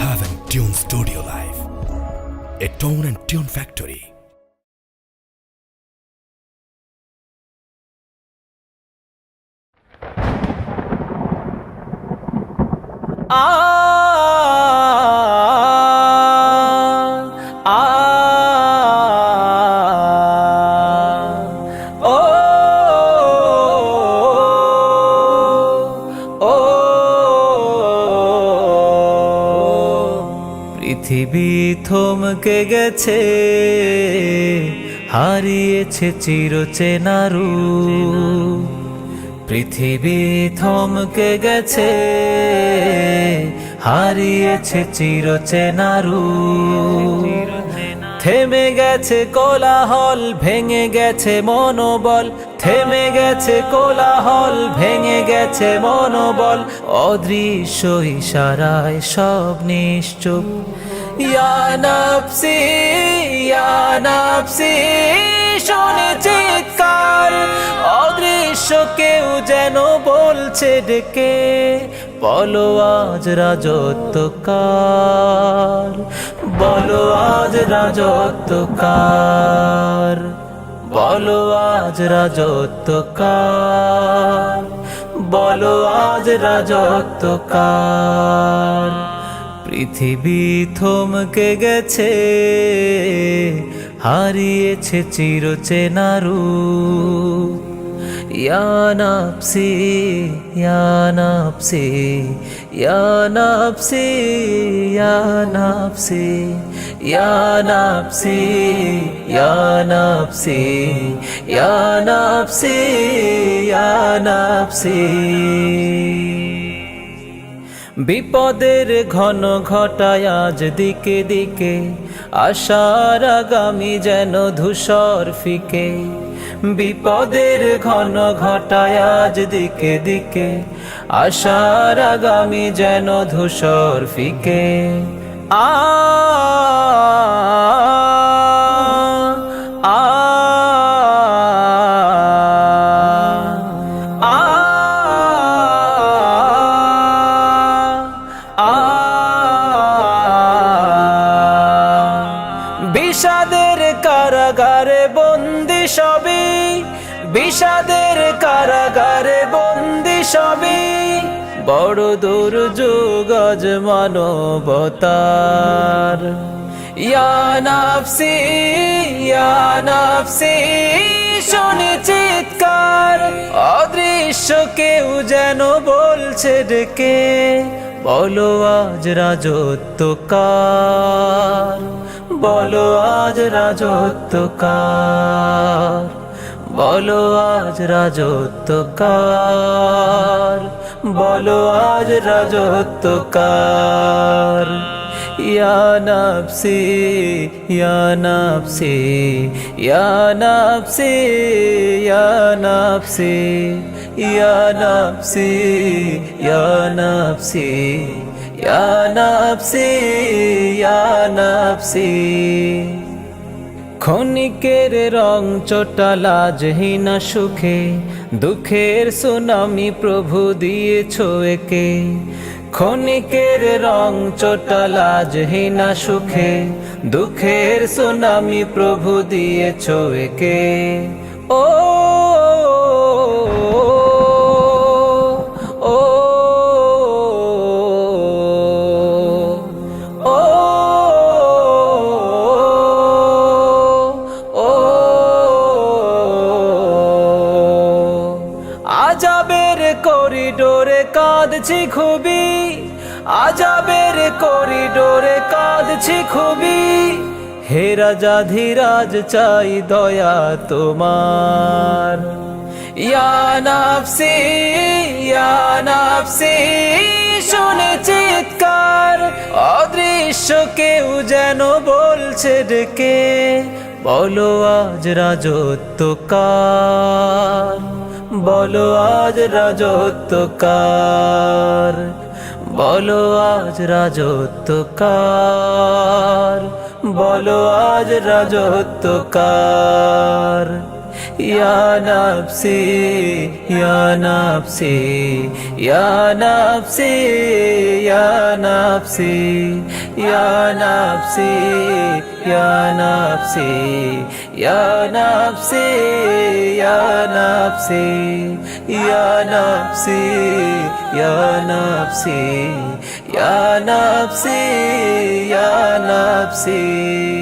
Heaven Tune Studio Live, a tone and tune factory. পৃথিবী থমকে গেছে, হারিয়েছে চিরচেনা রূপ। পৃথিবী থমকে গেছে, হারিয়েছে চিরচেনা রূপ। থেমে গেছে কোলাহল, ভেঙে গেছে মনোবল। থেমে গেছে কোলাহল, ভেঙে গেছে মনোবল। অদৃশ্য ইশারায় সব নিশ্চুপ। ইয়া নাফসি, ইয়া নাফসি, শুনি চিৎকার। অদৃশ্য কেউ যেন বলছে ডেকে, বলো আজ রাজত্ব কার, বলো আজ রাজত্ব কার, বলো আজ রাজত্ব কার, বলো আজ রাজত্ব কার। পৃথিবী থমকে গেছে, হারিয়েছে চিরচেনা রূপ। ইয়া নাফসি, ইয়া নাফসি, ইয়া নাফসি, ইয়া নাফসি, ইয়া নাফসি, ইয়া নাফসি, ইয়া নাফসি, ইয়া নাফসি। বিপদের ঘন ঘটায় আজ দিকে দিকে, আশার আগামী যেন ধূসর ফিকে। বিপদের ঘন ঘটায় আজ দিকে দিকে, আশার আগামী যেন ধূসর ফিকে। আ বিষাদের কারাগারে বন্দি সবই, বিষাদের কারাগারে বন্দি সবই। বড় দুর্যোগ আজ মানবতার। ইয়া নাফসি, ইয়া নাফসি, শুনি চিৎকার। অদৃশ্য কেউ যেন বলছে ডেকে, বলো আজ রাজত্ব কার, বলো আজ রাজত্ব কার, বলো আজ রাজত্ব কার, বলো আজ রাজত্ব কার। ইয়া নাফসি, ইয়া নাফসি, ইয়া নাফসি, ইয়া নাফসি, ইয়া নাফসি, ইয়া নাফসি, ইয়া নাফসি, ইয়া নাফসি। ক্ষণিকের রং চোটা লাজহীন সুখে, দুঃখের সুনামি প্রভু দিয়েছ একে। ক্ষণিকের রং চোটা লাজহীন সুখে, দুঃখের সুনামি প্রভু দিয়েছ একে। ও আজাবের করিডোরে কাঁদছি খুবই, আজাবের করিডোরে কাঁদছি খুবই। হে রাজা ধীরাজ চাই দয়া তোমার। ইয়া নাফসি, ইয়া নাফসি, শুনি চিৎকার। অদৃশ্য কেউ যেন বলছে ডেকে, বলো আজ রাজত্ব কার, বলো আজ রাজত্ব কার, বলো আজ রাজত্ব কার, বলো আজ রাজত্ব কার। ইয়া নাফসি ইয়া নাফসি ইয়া নাফসি ইয়া নাফসি ইয়া নাফসি ইয়া নাফসি ইয়া নাফসি ইয়া নাফসি ইয়া নাফসি ইয়া নাফসি ইয়া নাফসি ইয়া নাফসি